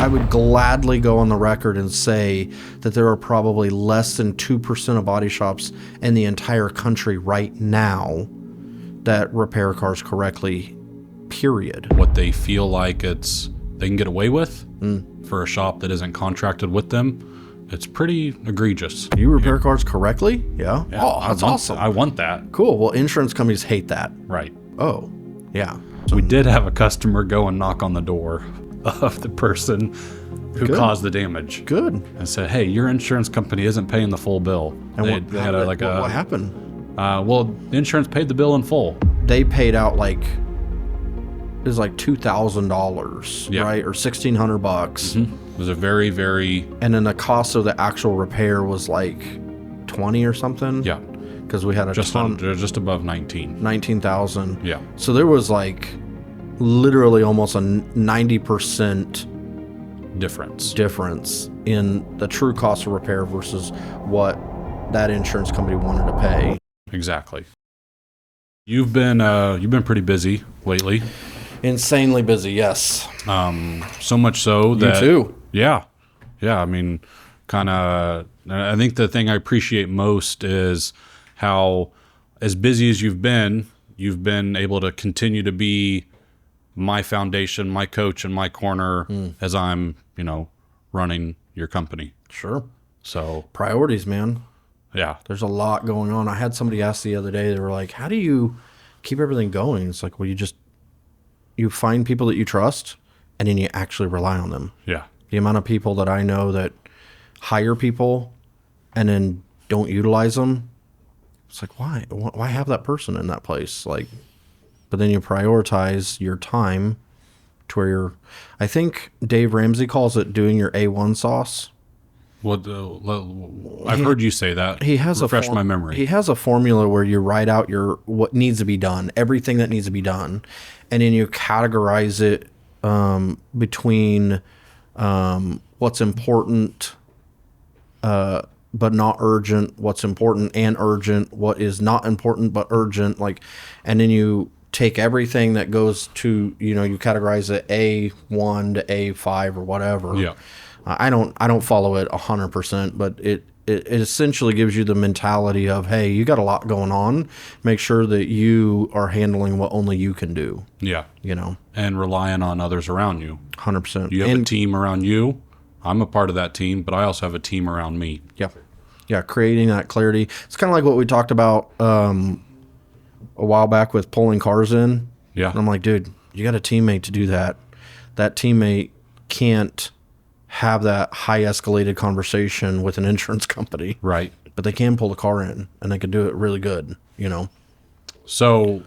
I would gladly go on the record and say that there are probably less than 2% of body shops in the entire country right now that repair cars correctly, period. What they feel like they can get away with for a shop that isn't contracted with them, it's pretty egregious. You repair cars correctly? Yeah. Yeah, Oh, that's awesome. I want that. Cool. Well, insurance companies hate that. Right. Oh, yeah. We did have a customer go and knock on the door of the person who caused the damage. Good. And said, hey, your insurance company isn't paying the full bill. And what happened? Well, the insurance paid the bill in full. They paid out it was like $2,000, right? Or $1,600. It was a very, very... And then the cost of the actual repair was like 20 or something. Yeah. Because we had just above 19. 19,000. Yeah. So there was like literally almost a 90% difference in the true cost of repair versus what that insurance company wanted to pay. Exactly. You've been pretty busy lately. Insanely busy, yes. So much so that... You too. Yeah. Yeah, I mean, I think the thing I appreciate most is how, as busy as you've been able to continue to be my foundation, my coach, and my corner as I'm, running your company. Sure. So priorities, man. Yeah. There's a lot going on. I had somebody ask the other day, they were like, how do you keep everything going? It's like, well, you find people that you trust and then you actually rely on them. Yeah. The amount of people that I know that hire people and then don't utilize them. It's like, why have that person in that place? Like, but then you prioritize your time to where I think Dave Ramsey calls it doing your A1 sauce. I've heard you say that. He has refresh my memory. He has a formula where you write out what needs to be done, everything that needs to be done, and then you categorize it between what's important but not urgent, what's important and urgent, what is not important but urgent, and then you take everything that goes to, you categorize it A1 to A5 or whatever. Yeah. I don't follow it 100%, but it essentially gives you the mentality of, hey, you got a lot going on. Make sure that you are handling what only you can do. Yeah. And relying on others around you. 100%. You have a team around you. I'm a part of that team, but I also have a team around me. Yeah. Yeah, creating that clarity. It's kind of like what we talked about a while back with pulling cars in. Yeah. And I'm like, dude, you got a teammate to do that. That teammate can't have that high escalated conversation with an insurance company. Right. But they can pull the car in and they can do it really good, So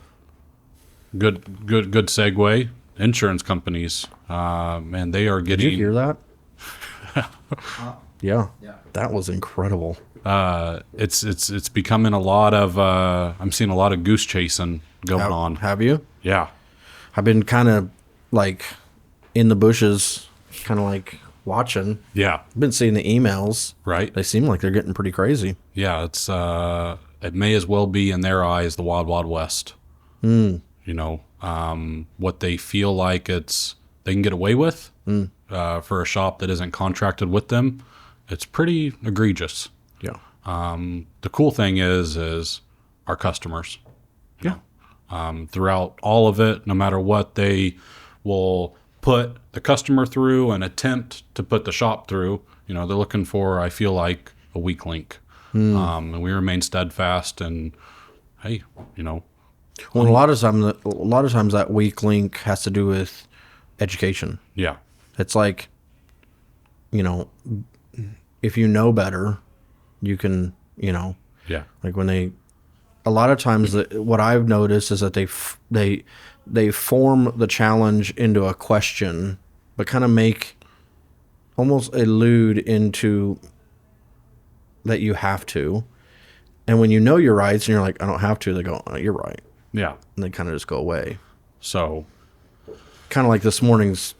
good segue. Insurance companies, man, they are getting... Did you hear that? Yeah. That was incredible. It's becoming a lot of I'm seeing a lot of goose chasing going on. Have you? Yeah. I've been kind of like in the bushes, kind of like watching. Yeah. I've been seeing the emails. Right. They seem like they're getting pretty crazy. Yeah, it's it may as well be in their eyes the Wild Wild West. What they feel like they can get away with for a shop that isn't contracted with them, it's pretty egregious. Yeah. The cool thing is our customers. Yeah. Throughout all of it, no matter what, they will put the customer through and attempt to put the shop through. They're looking for, I feel like, a weak link. And we remain steadfast and, hey, Well, a lot of times that weak link has to do with education. Yeah. It's like, if you know better, you can, Yeah. like when a lot of times what I've noticed is that they form the challenge into a question, but kind of almost allude into that you have to. And when you know your rights and you're like, I don't have to, they go, oh, you're right. Yeah. And they kind of just go away. So kind of like this morning's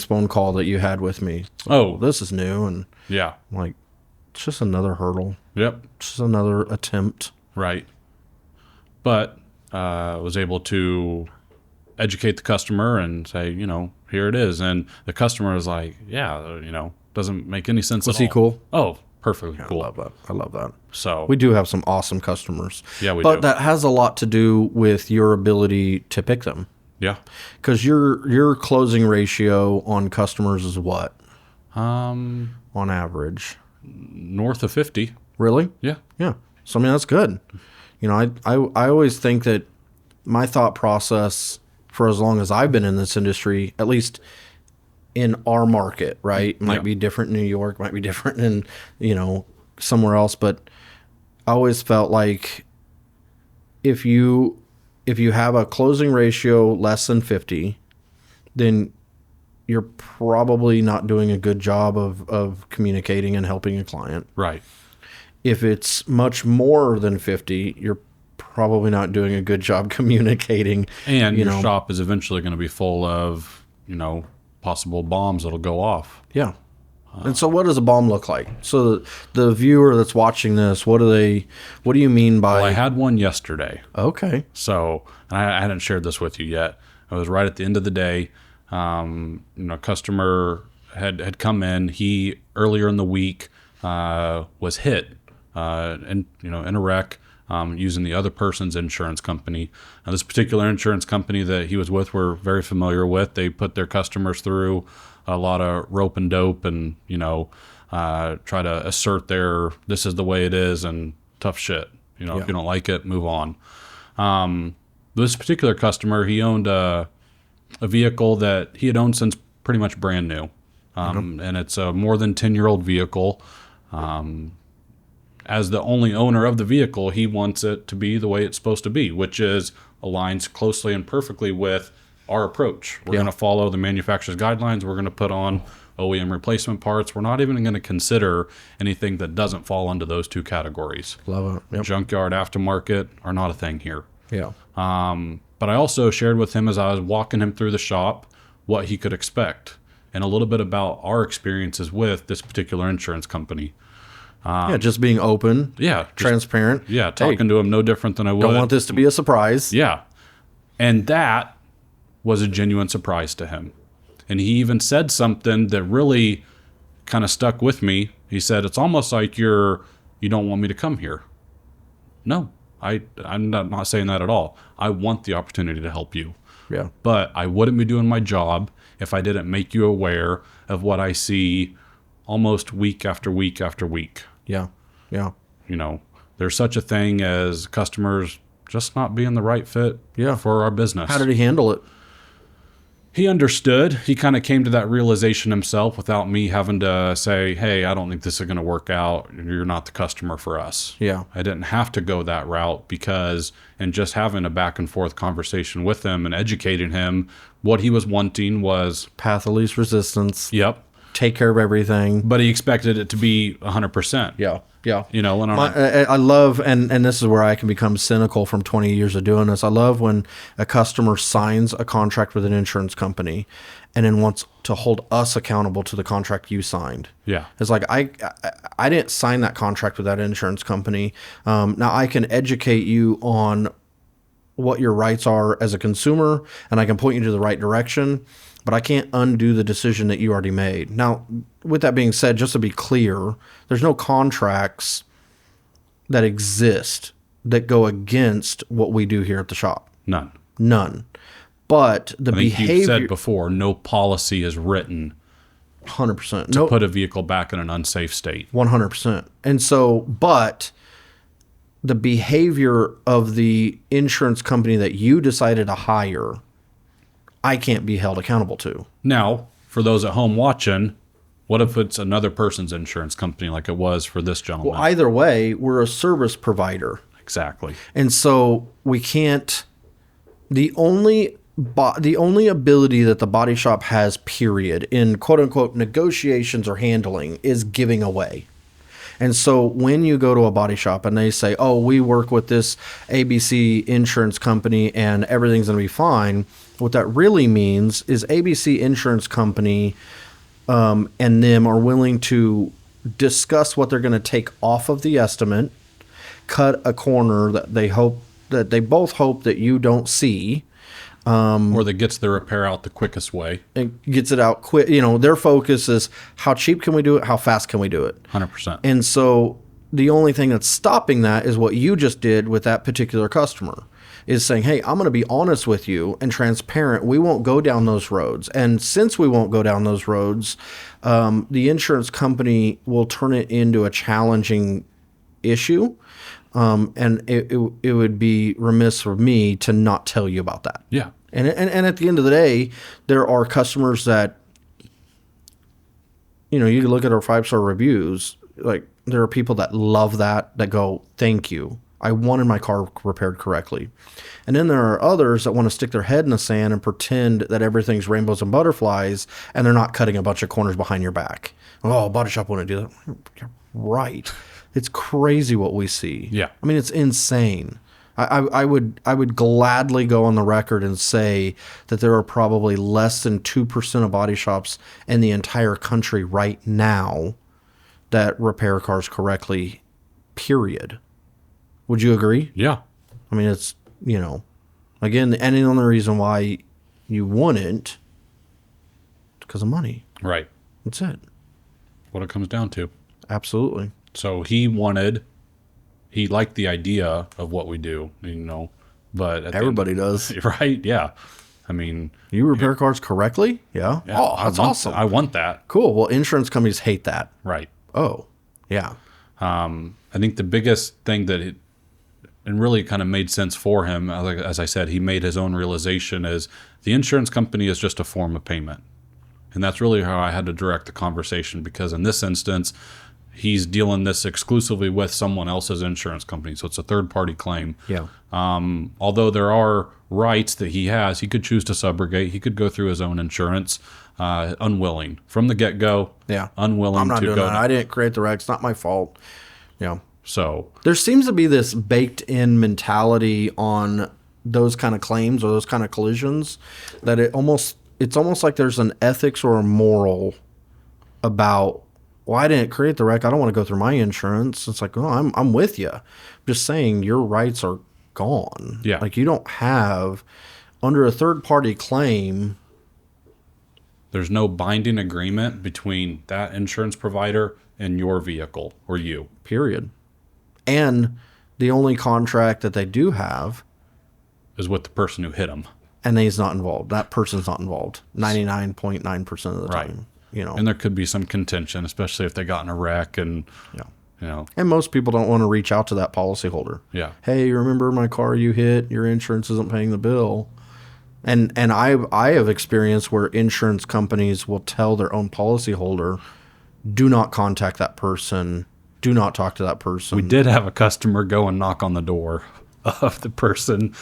phone call that you had with me. Oh, this is new. And yeah, I'm like, it's just another hurdle. Yep. Just another attempt. Right. But was able to educate the customer and say, here it is. And the customer is like, yeah, doesn't make any sense at all. Was he cool? Oh, perfectly cool. I love that. I love that. So We do have some awesome customers. Yeah, we but do. that has a lot to do with your ability to pick them. yeah. Because your closing ratio on customers is what on average? North of 50. Really? Yeah. Yeah. So I mean that's good. I always think that my thought process for as long as I've been in this industry, at least in our market, right? Might be different in New York, might be different in, somewhere else, but I always felt like if you have a closing ratio less than 50, then you're probably not doing a good job of communicating and helping a client. Right. If it's much more than 50, you're probably not doing a good job communicating. And your shop is eventually going to be full of, possible bombs that'll go off. Yeah. And so what does a bomb look like? So the viewer that's watching this, what do you mean by... Well, I had one yesterday. Okay. So, and I hadn't shared this with you yet. It was right at the end of the day. Customer had come in. He, earlier in the week, was hit in a wreck using the other person's insurance company. Now, this particular insurance company that he was with, we're very familiar with. They put their customers through a lot of rope and dope and, try to assert this is the way it is and tough shit. If you don't like it, move on. This particular customer, he owned a vehicle that he had owned since pretty much brand new. And it's a more than 10-year-old vehicle. As the only owner of the vehicle, he wants it to be the way it's supposed to be, which aligns closely and perfectly with our approach. We're going to follow the manufacturer's guidelines. We're going to put on OEM replacement parts. We're not even going to consider anything that doesn't fall into those two categories. Love it. Yep. Junkyard, aftermarket are not a thing here. Yeah. But I also shared with him as I was walking him through the shop what he could expect and a little bit about our experiences with this particular insurance company. Just being open. Yeah. Transparent. Yeah, talking to him no different than I would. Don't want this to be a surprise. Yeah. And that was a genuine surprise to him. And he even said something that really kind of stuck with me. He said, it's almost like you don't want me to come here. No, I'm not saying that at all. I want the opportunity to help you. Yeah. But I wouldn't be doing my job if I didn't make you aware of what I see almost week after week after week. Yeah. Yeah. There's such a thing as customers just not being the right fit for our business. How did he handle it? He understood. He kind of came to that realization himself without me having to say, hey, I don't think this is going to work out. You're not the customer for us. Yeah. I didn't have to go that route because in just having a back and forth conversation with him and educating him, what he was wanting was... Path of least resistance. Yep. Take care of everything. But he expected it to be 100%. Yeah. Yeah. I I love, and this is where I can become cynical from 20 years of doing this. I love when a customer signs a contract with an insurance company and then wants to hold us accountable to the contract you signed. Yeah. It's like, I didn't sign that contract with that insurance company. Now I can educate you on what your rights are as a consumer, and I can point you to the right direction, but I can't undo the decision that you already made. Now, with that being said, just to be clear, there's no contracts that exist that go against what we do here at the shop. None. But the behavior... You've said before, no policy is written 100%. to put a vehicle back in an unsafe state. 100%. And so, but the behavior of the insurance company that you decided to hire, I can't be held accountable to. Now, for those at home watching, what if it's another person's insurance company like it was for this gentleman? Well, either way, we're a service provider. Exactly. And so we can't... The only ability that the body shop has, period, in quote-unquote negotiations or handling is giving away. And so when you go to a body shop and they say, oh, we work with this ABC insurance company and everything's going to be fine, what that really means is ABC insurance company and them are willing to discuss what they're going to take off of the estimate, cut a corner that they both hope that you don't see, Or that gets the repair out the quickest way. and gets it out quick. You know, their focus is how cheap can we do it? How fast can we do it? 100%. And so the only thing that's stopping that is what you just did with that particular customer, is saying, hey, I'm going to be honest with you and transparent. We won't go down those roads. And since we won't go down those roads, the insurance company will turn it into a challenging issue. And it would be remiss for me to not tell you about that. Yeah. And at the end of the day, there are customers that, you know, you can look at our 5-star reviews. Like, there are people that love that go, thank you. I wanted my car repaired correctly. And then there are others that want to stick their head in the sand and pretend that everything's rainbows and butterflies, and they're not cutting a bunch of corners behind your back. Oh, body shop wouldn't do that. You're right. It's crazy what we see. Yeah. I mean, it's insane. I would gladly go on the record and say that there are probably less than 2% of body shops in the entire country right now that repair cars correctly, period. Would you agree? Yeah. I mean, it's, you know, again, any only reason why you wouldn't, because of money. Right. That's it. What it comes down to. Absolutely. So he liked the idea of what we do, you know, but at Everybody does. right? Yeah. I mean, You repair cars correctly? Yeah. yeah, Oh, that's awesome. I want that. Cool. Well, insurance companies hate that. Right. Oh, yeah. I think the biggest thing that and really kind of made sense for him, as I said, he made his own realization, is the insurance company is just a form of payment. And that's really how I had to direct the conversation, because in this instance, he's dealing this exclusively with someone else's insurance company. So it's a third-party claim. Yeah. Although there are rights that he has, he could choose to subrogate. He could go through his own insurance, unwilling. From the get-go, Yeah. unwilling I'm not to doing go. that. I didn't create the wreck. It's not my fault. Yeah. So, There seems to be this baked-in mentality on those kind of claims or those kind of collisions that it's almost like there's an ethics or a moral about, well, I didn't create the wreck. I don't want to go through my insurance. It's like, oh, I'm with you. I'm just saying your rights are gone. Yeah. Like, you don't have, under a third-party claim. there's no binding agreement between that insurance provider and your vehicle or you. Period. And the only contract that they do have, Is with the person who hit him. and he's not involved. That person's not involved 99.9% of the Right. time. You know. And there could be some contention, especially if they got in a wreck and, Yeah. you know, And most people don't want to reach out to that policyholder. yeah. Hey, remember my car you hit? Your insurance isn't paying the bill. And I have experienced where insurance companies will tell their own policyholder, do not contact that person. Do not talk to that person. We did have a customer go and knock on the door of the person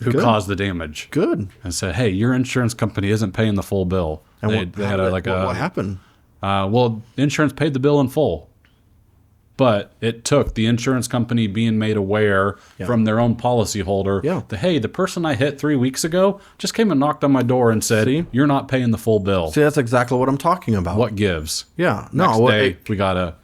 who Good. caused the damage Good. and said, "Hey, your insurance company isn't paying the full bill." And They had what happened? well, the insurance paid the bill in full, but it took the insurance company being made aware from their own policyholder that, hey, the person I hit 3 weeks ago just came and knocked on my door and said, "You're not paying the full bill." See, that's exactly what I'm talking about. What gives? Yeah. Next No, day, we gotta.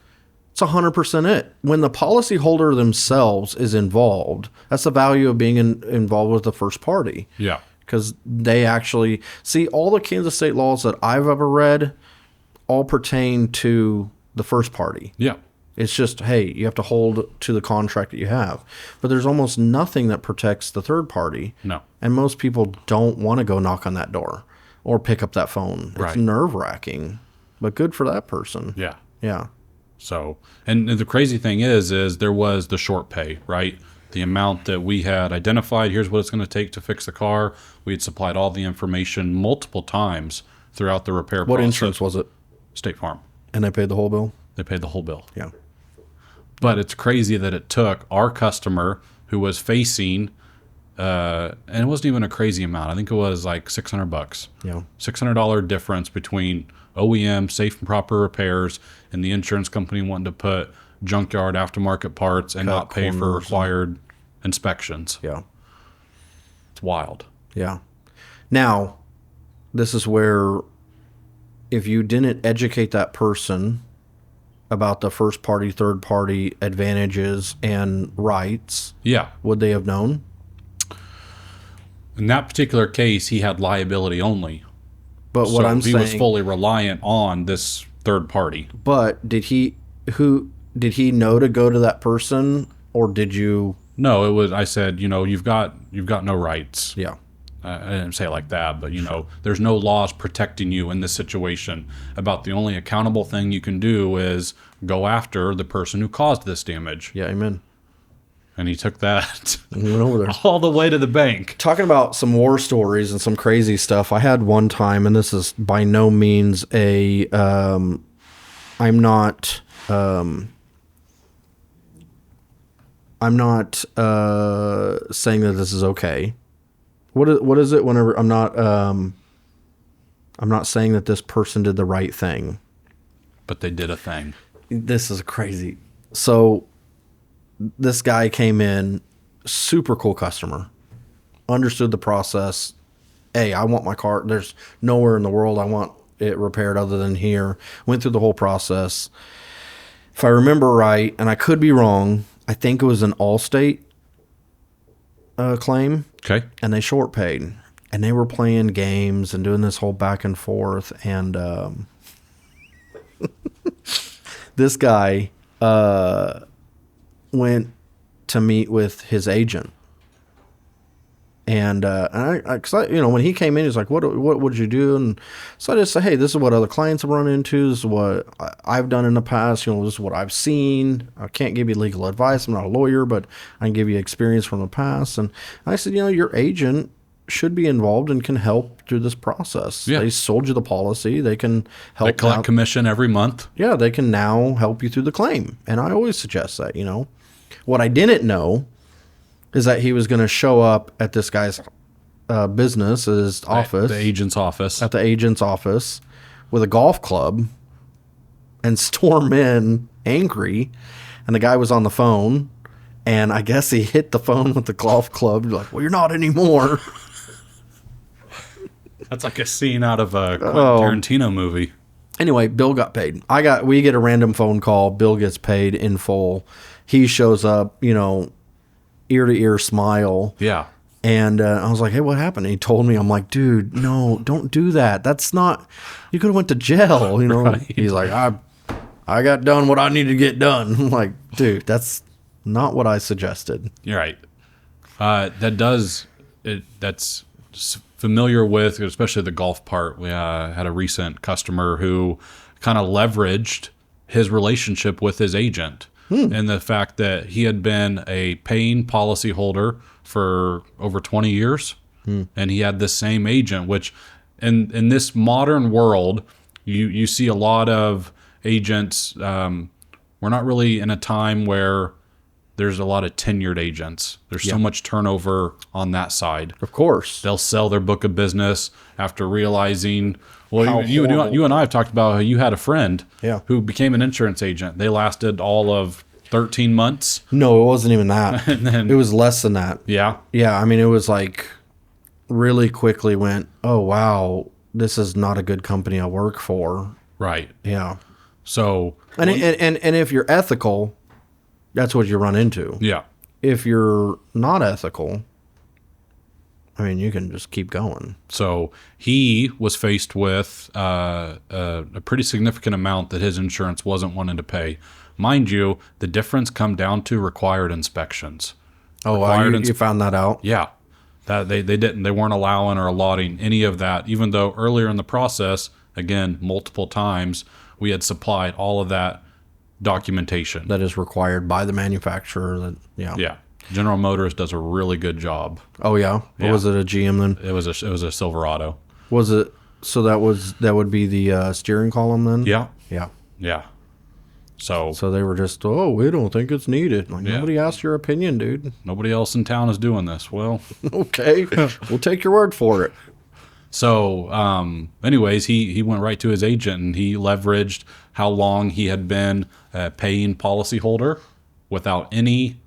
it's 100% it. When the policyholder themselves is involved, that's the value of being involved with the first party. Yeah. Because they actually see all the Kansas state laws that I've ever read all pertain to the first party. Yeah. It's just, hey, you have to hold to the contract that you have. But there's almost nothing that protects the third party. No. And most people don't want to go knock on that door or pick up that phone. Right. It's nerve-wracking, but good for that person. Yeah. Yeah. So, and the crazy thing is there was the short pay, right? The amount that we had identified, here's what it's going to take to fix the car. We had supplied all the information multiple times throughout the repair What process. insurance was it? State Farm. And they paid the whole bill? They paid the whole bill. Yeah. But it's crazy that it took our customer who was facing, and it wasn't even a crazy amount. I think it was like $600. Yeah. $600 difference between OEM safe and proper repairs and the insurance company wanting to put junkyard aftermarket parts and not pay for required inspections. Yeah. It's wild. Yeah. Now, this is where if you didn't educate that person about the first party, third party advantages and rights, Yeah. would they have known? In that particular case, he had liability only. But what I'm he saying, was fully reliant on this third party. but did he know to go to that person, or did you? No, it was. I said, you've got no rights. Yeah. I didn't say it like that, but there's no laws protecting you in this situation. About the only accountable thing you can do is go after the person who caused this damage. Yeah, amen. And he took that And he went over there. all the way to the bank. Talking about some war stories and some crazy stuff. I had one time, and this is by no means a. I'm not saying that this is okay. What is it? Whenever I'm not saying that this person did the right thing. But they did a thing. This is crazy. So this guy came in, super cool customer, understood the process. Hey, I want my car. There's nowhere in the world I want it repaired other than here. Went through the whole process. If I remember right, and I could be wrong, I think it was an Allstate claim. Okay. And they short paid. And they were playing games and doing this whole back and forth. And this guy went to meet with his agent. And cause when he came in, he's like, what would you do? And so I just say, hey, this is what other clients have run into. This is what I've done in the past. This is what I've seen. I can't give you legal advice. I'm not a lawyer, but I can give you experience from the past. And I said, your agent should be involved and can help through this process. Yeah. They sold you the policy. They can help. They collect commission every month. Yeah, they can now help you through the claim. And I always suggest that, What I didn't know is that he was going to show up at this guy's business, his office. The agent's office. At the agent's office with a golf club and storm in angry. And the guy was on the phone. And I guess he hit the phone with the golf club. You're like, well, you're not anymore. That's like a scene out of a Quentin Tarantino movie. Anyway, Bill got paid. We get a random phone call. Bill gets paid in full. He shows up, ear to ear smile. Yeah. And I was like, hey, what happened? And he told me. I'm like, dude, no, don't do that. That's not, you could have went to jail, Right. He's like, I got done what I needed to get done. I'm like, dude, that's not what I suggested. You're right. That's familiar with, especially the golf part. We had a recent customer who kind of leveraged his relationship with his agent. And the fact that he had been a paying policyholder for over 20 years, and he had the same agent, which in this modern world, you see a lot of agents. We're not really in a time where there's a lot of tenured agents. There's so much turnover on that side. Of course. They'll sell their book of business after realizing, well, you and I have talked about how you had a friend who became an insurance agent. They lasted all of 13 months. No, it wasn't even that. And then, it was less than that. Yeah. Yeah, I mean, it was like really quickly went, oh, wow, this is not a good company I work for. Right. Yeah. So. And if you're ethical, that's what you run into. Yeah. If you're not ethical, I mean, you can just keep going. So he was faced with a pretty significant amount that his insurance wasn't wanting to pay. Mind you, the difference come down to required inspections. Oh, wow, you found that out? Yeah. That they didn't. They weren't allowing or allotting any of that, even though earlier in the process, again, multiple times, we had supplied all of that documentation. That is required by the manufacturer. Yeah. General Motors does a really good job. Oh yeah. What was it, a GM then? It was a Silverado. Was it? So that would be the steering column then? Yeah. Yeah. Yeah. So they were just, we don't think it's needed. Like, nobody asked your opinion, dude. Nobody else in town is doing this. Well, okay, we'll take your word for it. So, anyways, he went right to his agent and he leveraged how long he had been a paying policyholder without any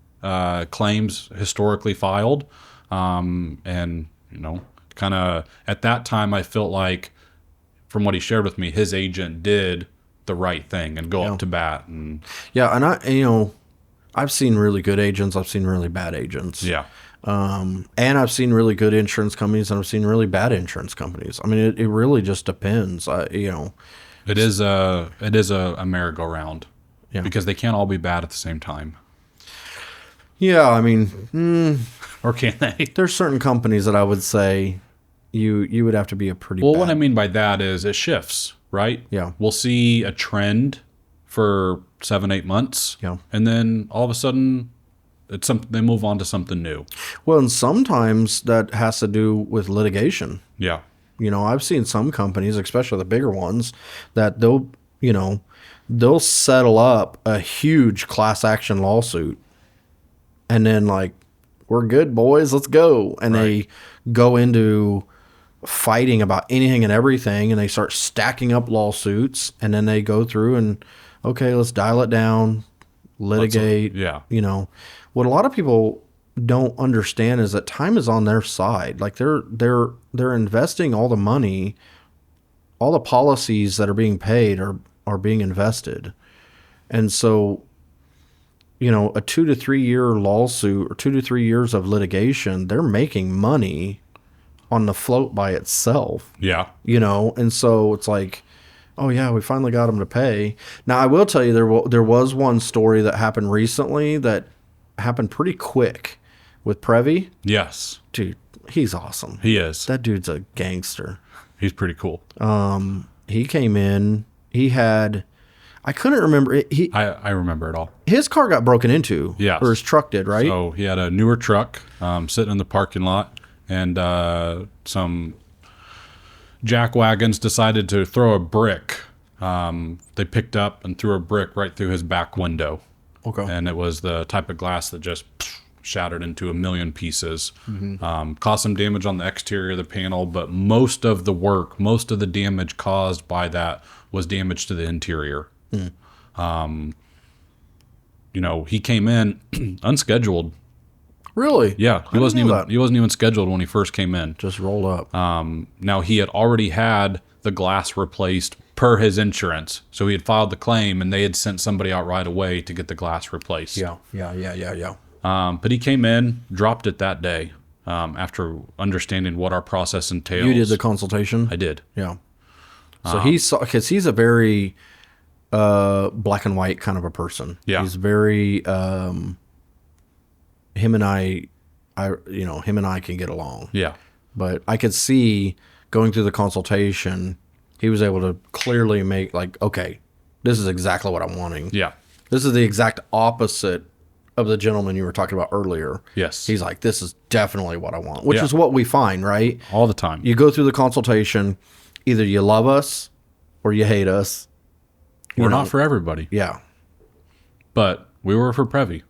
claims historically filed. And, kind of at that time, I felt like, from what he shared with me, his agent did the right thing and go up to bat. And I've seen really good agents. I've seen really bad agents. Yeah. And I've seen really good insurance companies, and I've seen really bad insurance companies. I mean, it really just depends. It is a merry-go-round, Yeah. because they can't all be bad at the same time, Yeah, I mean, or can they? there's certain companies that I would say you would have to be a pretty Well, bad. what I mean by that is it shifts, right? Yeah. We'll see a trend for 7-8 months. Yeah. And then all of a sudden they move on to something new. Well, and sometimes that has to do with litigation. Yeah. I've seen some companies, especially the bigger ones, that they'll settle up a huge class action lawsuit, and then like, we're good, boys, let's go. And Right. they go into fighting about anything and everything, and they start stacking up lawsuits, and then they go through and, okay, let's dial it down, litigate. Yeah. What a lot of people don't understand is that time is on their side. Like they're investing all the money, all the policies that are being paid are being invested. And so, a 2 to 3 year lawsuit or 2 to 3 years of litigation, they're making money on the float by itself, Yeah. and so it's like, oh yeah, we finally got them to pay. Now I will tell you, there was one story that happened recently that happened pretty quick with Prevy. Yes. Dude, he's awesome. He is. That dude's a gangster. He's pretty cool. He came in. He had, I couldn't remember. I remember it all. His car got broken into. Yes. Or his truck did, right? So he had a newer truck sitting in the parking lot, and some jack wagons decided to throw a brick. They picked up and threw a brick right through his back window. Okay. And it was the type of glass that just shattered into a million pieces. Caused some damage on the exterior of the panel, but most of the damage caused by that was damage to the interior. He came in unscheduled. Really? Yeah, I didn't know that. he wasn't even scheduled when he first came in. Just rolled up. Now he had already had the glass replaced per his insurance, so he had filed the claim, and they had sent somebody out right away to get the glass replaced. Yeah. But he came in, dropped it that day, after understanding what our process entails. You did the consultation? I did. Yeah. So he saw, because he's a very black and white kind of a person. Yeah. He's very him and I can get along. Yeah. But I could see going through the consultation, he was able to clearly make like, okay, this is exactly what I'm wanting. Yeah. This is the exact opposite of the gentleman you were talking about earlier. Yes. He's like, this is definitely what I want, which Yeah. is what we find, right? All the time. You go through the consultation, either you love us or you hate us. We're not for everybody, Yeah. but we were for Prevy.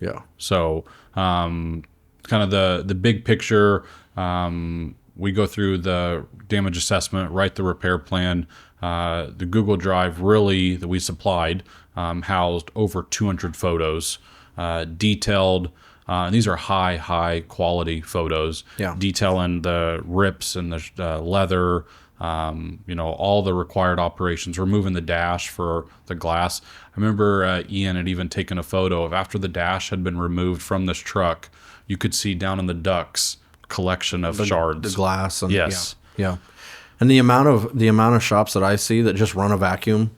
Yeah. So, kind of the big picture, we go through the damage assessment, write the repair plan. The Google Drive really that we supplied housed over 200 photos, detailed. And these are high quality photos, Yeah. detailing the rips and the leather, all the required operations, removing the dash for the glass. I remember Ian had even taken a photo of after the dash had been removed from this truck, you could see down in the ducts collection of shards. The glass and Yes. Yeah. And the amount of shops that I see that just run a vacuum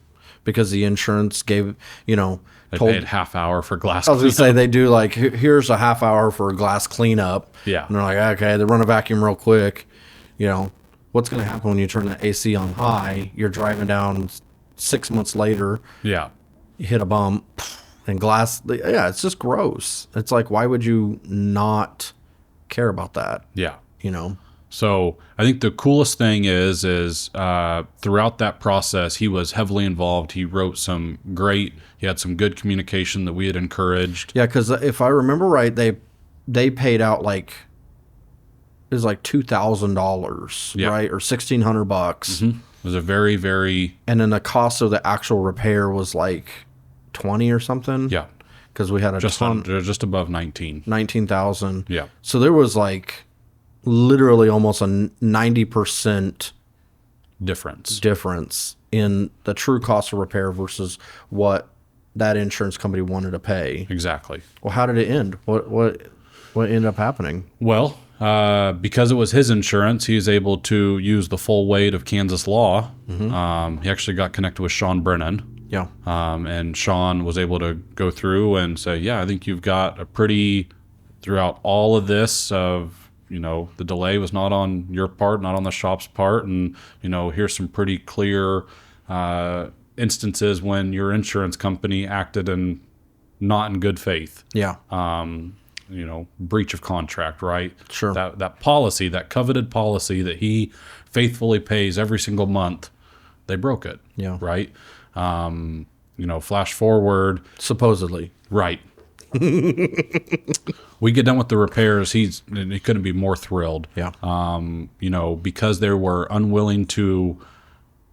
because the insurance gave, They paid half hour for glass. I was going to say they do like, here's a half hour for a glass cleanup. Yeah. And they're like, okay, they run a vacuum real quick. What's going to happen when you turn the AC on high? You're driving down 6 months later, Yeah. you hit a bump and glass. Yeah, it's just gross. It's like, why would you not care about that? Yeah. So I think the coolest thing is throughout that process, he was heavily involved. He he had some good communication that we had encouraged. yeah, because if I remember right, they paid out like, it was like $2,000, Yeah. right, or $1,600, It was a very, very, and then the cost of the actual repair was like 20 or something. yeah, because we had a just ton, just above 19. 19,000. Yeah. So there was like literally almost a 90% Difference. difference in the true cost of repair versus what that insurance company wanted to pay. Exactly. Well, how did it end? What? What ended up happening? Well, because it was his insurance, he was able to use the full weight of Kansas law. He actually got connected with Sean Brennan. Yeah. And Sean was able to go through and say, yeah, I think you've got a pretty, throughout all of this of, the delay was not on your part, not on the shop's part. And, here's some pretty clear instances when your insurance company acted not in good faith. Yeah. Breach of contract, right? Sure. That policy, that coveted policy that he faithfully pays every single month, they broke it. Yeah. Right. Flash forward. Supposedly. Right. We get done with the repairs. He couldn't be more thrilled. Yeah. Because they were unwilling to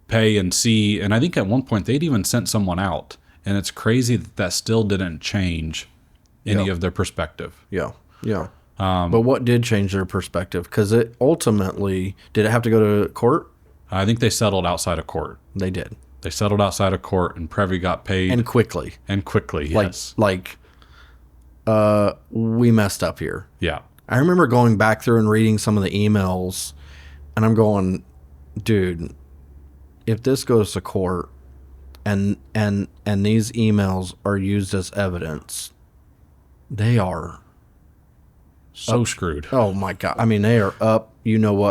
pay and see. And I think at one point they'd even sent someone out. And it's crazy that still didn't change any of their perspective. Yeah. Yeah. But what did change their perspective? Because it ultimately, did it have to go to court? I think they settled outside of court. They did. They settled outside of court, and Prevy got paid. And quickly. Yes. We messed up here. Yeah. I remember going back through and reading some of the emails, and I'm going, dude, if this goes to court and these emails are used as evidence, they are so screwed. Oh my God. I mean, they are up,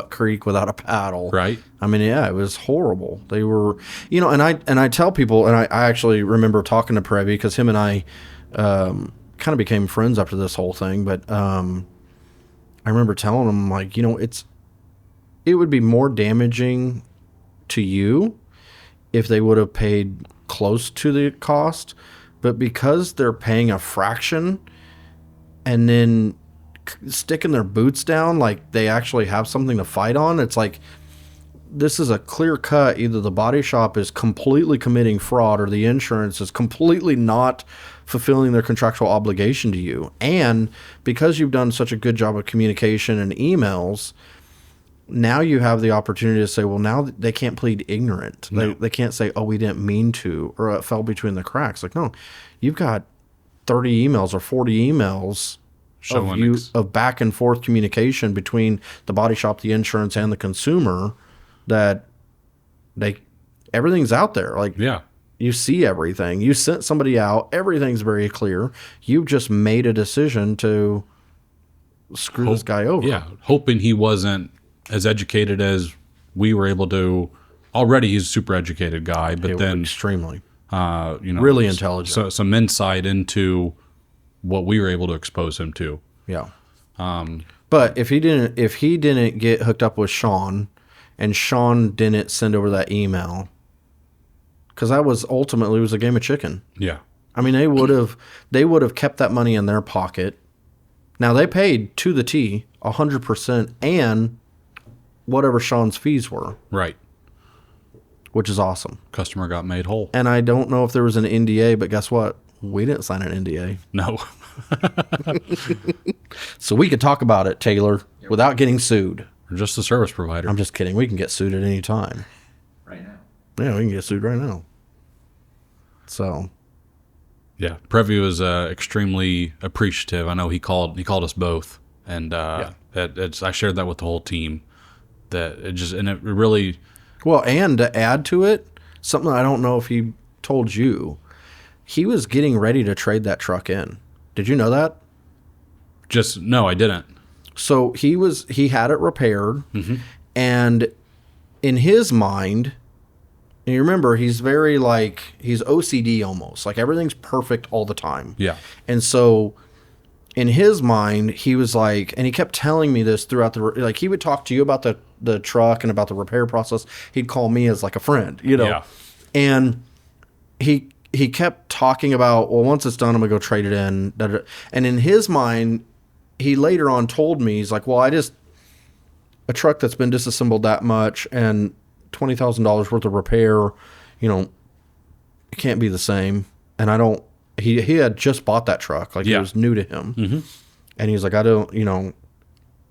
creek without a paddle. Right. I mean, yeah, it was horrible. They were, and I tell people, and I actually remember talking to Prevy because him and I kind of became friends after this whole thing. But I remember telling him, like, it would be more damaging to you if they would have paid close to the cost. But because they're paying a fraction and then sticking their boots down like they actually have something to fight on, it's like this is a clear cut. Either the body shop is completely committing fraud or the insurance is completely not fulfilling their contractual obligation to you. And because you've done such a good job of communication and emails, now you have the opportunity to say, well, now they can't plead ignorant. No. They can't say, oh, we didn't mean to, or it fell between the cracks. Like, no, you've got 30 emails or 40 emails of back and forth communication between the body shop, the insurance, and the consumer that everything's out there. Like, yeah, you see everything. You sent somebody out. Everything's very clear. You've just made a decision to screw this guy over. Yeah, hoping he wasn't as educated as we were able to. Already, he's a super educated guy, but then extremely, really intelligent. So some insight into what we were able to expose him to. Yeah. But if he didn't get hooked up with Sean, and Sean didn't send over that email, because that was ultimately a game of chicken. Yeah. I mean, they would have kept that money in their pocket. Now they paid to the T 100% and whatever Sean's fees were. Right. Which is awesome. Customer got made whole. And I don't know if there was an NDA, but guess what? We didn't sign an NDA. No. So we could talk about it, Taylor, without getting sued. We're just a service provider. I'm just kidding. We can get sued at any time. Right now. Yeah, we can get sued right now. So. Yeah, Preview was extremely appreciative. I know he called us both, and I shared that with the whole team. It really. Well, and to add to it, something I don't know if he told you, he was getting ready to trade that truck in. Did you know that? No, I didn't. So he had it repaired, and in his mind, and you remember he's very he's OCD almost, like everything's perfect all the time. Yeah. And so in his mind, he was like, and he kept telling me this throughout he would talk to you about the truck and about the repair process. He'd call me as like a friend, Yeah. And he kept talking about, well, once it's done, I'm gonna go trade it in. And in his mind, he later on told me, he's like, well, a truck that's been disassembled that much and $20,000 worth of repair, it can't be the same. And he had just bought that truck. It was new to him. Mm-hmm. And he was like, I don't,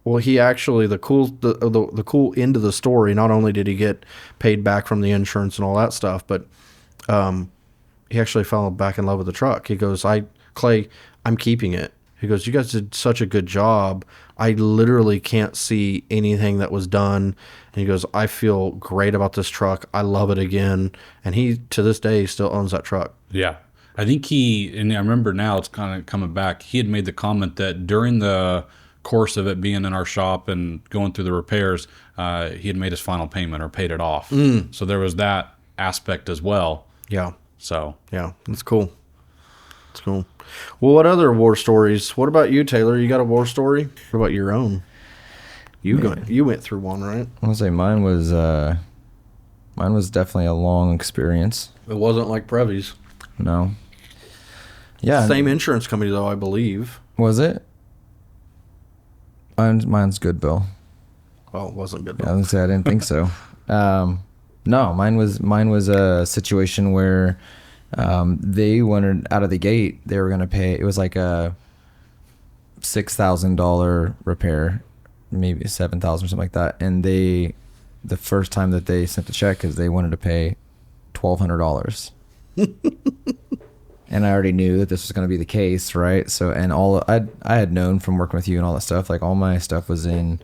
well, he actually, the cool end of the story, not only did he get paid back from the insurance and all that stuff, but he actually fell back in love with the truck. He goes, Clay, I'm keeping it. He goes, you guys did such a good job. I literally can't see anything that was done. And he goes, I feel great about this truck. I love it again. And he, to this day, still owns that truck. Yeah. I think and I remember now it's kind of coming back. He had made the comment that during the course of it being in our shop and going through the repairs, he had made his final payment or paid it off. So there was that aspect as well. Yeah. So, Yeah, that's cool. That's cool. Well, what other war stories? What about you, Taylor? You got a war story? What about your own? You went through one, right? I'll say mine was definitely a long experience. It wasn't like Prevy's. No. Yeah. Same insurance company, though, I believe. Was it? Mine's Goodville. Oh, it wasn't good. Yeah, I was gonna say I didn't think so. No, mine was a situation where they wanted out of the gate. They were gonna pay. It was like a $6,000 repair, maybe $7,000 or something like that. And the first time that they sent the check, is they wanted to pay $1,200. And I already knew that this was going to be the case, right? So, and I had known from working with you and all that stuff, like all my stuff was in,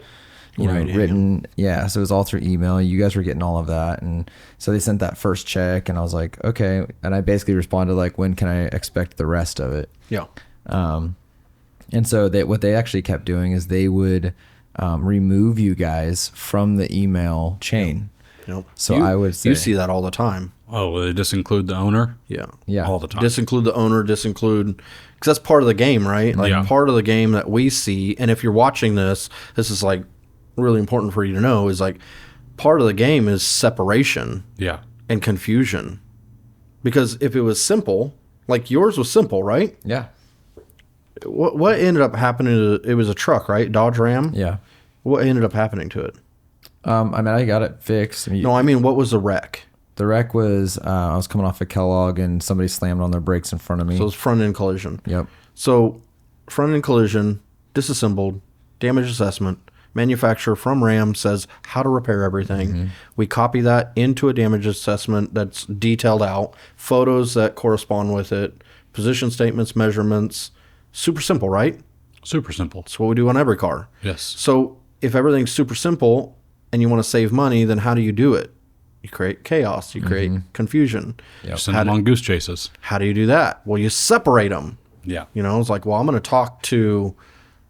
written. Yeah. So it was all through email. You guys were getting all of that. And so they sent that first check and I was like, okay. And I basically responded like, when can I expect the rest of it? Yeah. And so what they actually kept doing is they would remove you guys from the email chain. Yep. So I would say, you see that all the time. oh, will they just include the owner? Yeah. yeah, All the time. Disinclude the owner, because that's part of the game, right? Like Yeah. part of the game that we see. And if you're watching this is like really important for you to know, is like part of the game is separation Yeah. and confusion. Because if it was simple, like yours was simple, right? yeah, What ended up happening to it? Was a truck, right? Dodge Ram. yeah. What ended up happening to it? I mean, I got it fixed. No, I mean, what was the wreck? The wreck was I was coming off of Kellogg and somebody slammed on their brakes in front of me. So it was front end collision. Yep. So front end collision, disassembled, damage assessment. Manufacturer from Ram says how to repair everything. Mm-hmm. We copy that into a damage assessment that's detailed out, photos that correspond with it, position statements, measurements. Super simple, right? Super simple. That's what we do on every car. Yes. So if everything's super simple and you want to save money, then how do you do it? You create chaos. You create confusion. Yep. Send them on goose chases. How do you do that? Well, you separate them. Yeah. You know, it's like, well, I'm going to talk to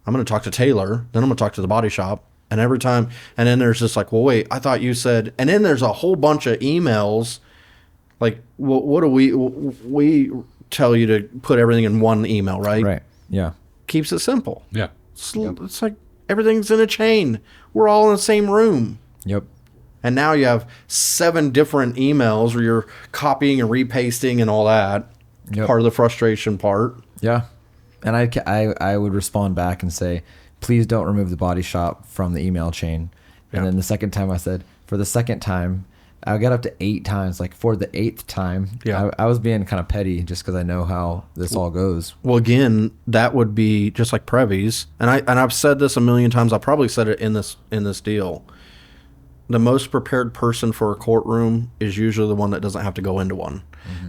Taylor, then I'm going to talk to the body shop, and every time, and then there's just like, well, wait, I thought you said, and then there's a whole bunch of emails, like, well, what do we tell you to put everything in one email, right? Right. Yeah. Keeps it simple. Yeah. It's like everything's in a chain. We're all in the same room. Yep. And now you have 7 different emails where you're copying and repasting and all that. Yep. Part of the frustration part. Yeah. And I would respond back and say, please don't remove the body shop from the email chain. And Yeah. then the second time I said, for the second time, I got up to 8 times. Like for the 8th time, Yeah. I was being kind of petty just because I know how this all goes. Well, again, that would be just like Prevy's, and I've said this a million times. I probably said it in this deal. The most prepared person for a courtroom is usually the one that doesn't have to go into one,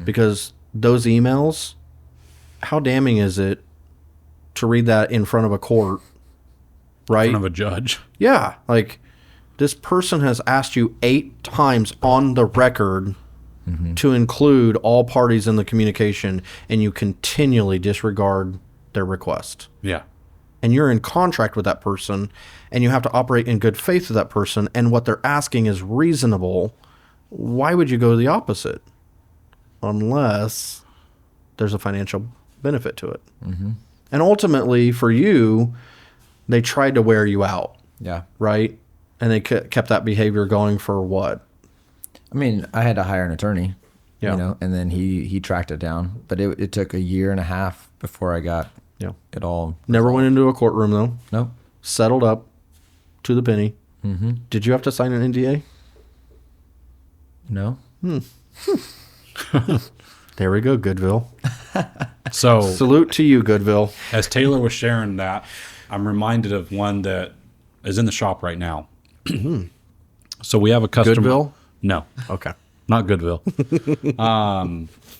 because those emails, how damning is it to read that in front of a court, right? In front of a judge. Yeah, like this person has asked you 8 times on the record to include all parties in the communication, and you continually disregard their request. Yeah. And you're in contract with that person, and you have to operate in good faith with that person, and what they're asking is reasonable. Why would you go the opposite? Unless there's a financial benefit to it. And ultimately, for you, they tried to wear you out, Yeah. right? And they kept that behavior going for what? I mean, I had to hire an attorney, Yeah. and then he tracked it down. But it took a year and a half before I got Yeah. it all. Never went into a courtroom, though. Nope. Settled up to the penny. Did you have to sign an NDA? No. There we go, Goodville. So Salute to you, Goodville. as Taylor was sharing that, I'm reminded of one that is in the shop right now. So we have a customer. Goodville? No, Okay. not Goodville.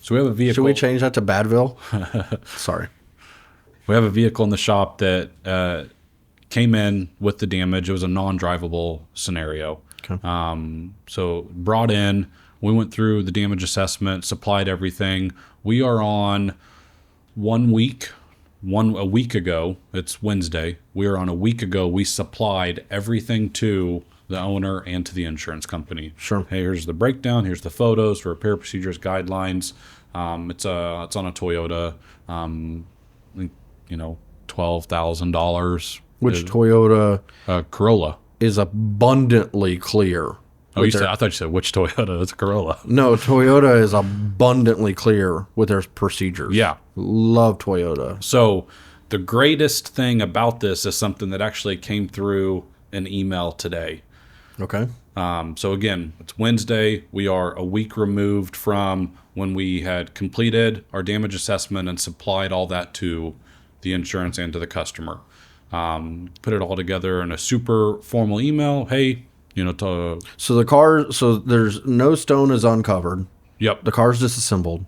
So we have a vehicle. Should we change that to Badville? Sorry. We have a vehicle in the shop that came in with the damage. It was a non-drivable scenario. Okay. So brought in, we went through the damage assessment, supplied everything. We are on a week ago. It's Wednesday. We are on a week ago. We supplied everything to the owner and to the insurance company. Sure. Hey, here's the breakdown. Here's the photos, repair procedures, guidelines. It's on a Toyota. $12,000. Which Toyota Corolla. is abundantly clear. Oh, I thought you said which Toyota? It's a Corolla. No, Toyota is abundantly clear with their procedures. Yeah. Love Toyota. So the greatest thing about this is something that actually came through an email today. Okay. So again, it's Wednesday. We are a week removed from when we had completed our damage assessment and supplied all that to the insurance and to the customer. Put it all together in a super formal email. Hey, So the car, there's no stone is uncovered. Yep. The car's disassembled.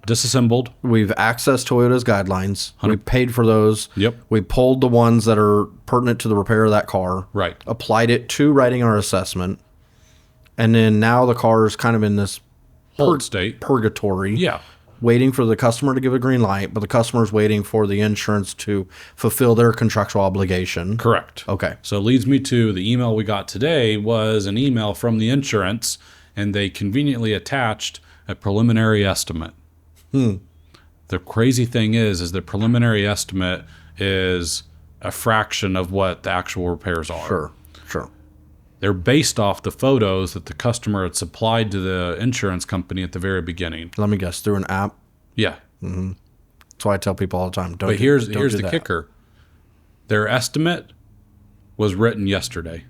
We've accessed Toyota's guidelines. We paid for those. Yep. We pulled the ones that are pertinent to the repair of that car. Right. Applied it to writing our assessment. And then now the car is kind of in this Hold state. purgatory. Yeah. Waiting for the customer to give a green light, but the customer's waiting for the insurance to fulfill their contractual obligation. Correct. Okay. So it leads me to the email we got today was an email from the insurance, and they conveniently attached a preliminary estimate. The crazy thing is the preliminary estimate is a fraction of what the actual repairs are. Sure. They're based off the photos that the customer had supplied to the insurance company at the very beginning. Let me guess, through an app? Yeah. That's why I tell people all the time. But here's the kicker. Their estimate was written yesterday.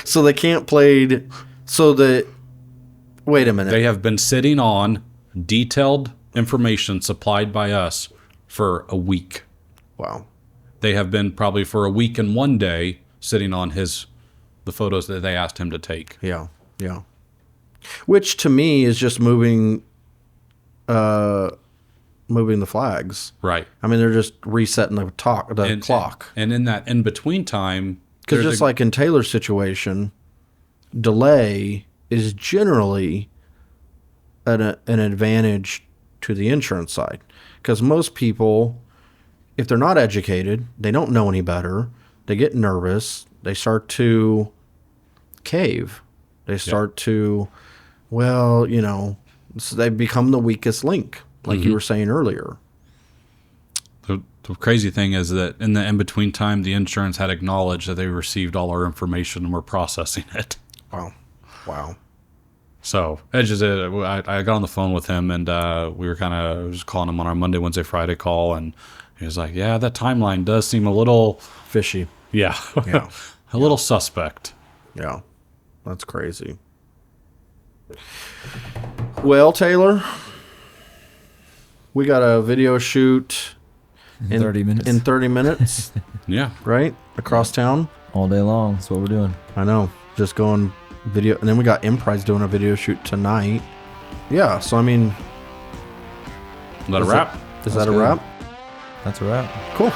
So they can't wait a minute. They have been sitting on detailed information supplied by us for a week. Wow. They have been probably for a week and one day sitting on the photos that they asked him to take. Yeah. Which to me is just moving the flags. Right. I mean, they're just resetting the clock. And in that in-between time... Because just like in Taylor's situation, delay is generally an advantage to the insurance side. Because most people, if they're not educated, they don't know any better, they get nervous, they start to cave. They start to, so they become the weakest link, like you were saying earlier. The crazy thing is that in the in-between time, the insurance had acknowledged that they received all our information and were processing it. Wow. So I got on the phone with him, and we were kind of just calling him on our Monday, Wednesday, Friday call, and he was like, yeah, that timeline does seem a little... Fishy. Yeah. A little suspect. Yeah. That's crazy. Well, Taylor, we got a video shoot in 30 minutes. In 30 minutes. Yeah. Right? Across town. All day long. That's what we're doing. I know. Just going video. And then we got Emprise doing a video shoot tonight. Yeah. So, I mean. Is that a wrap? Is that a wrap? That's a wrap. Cool.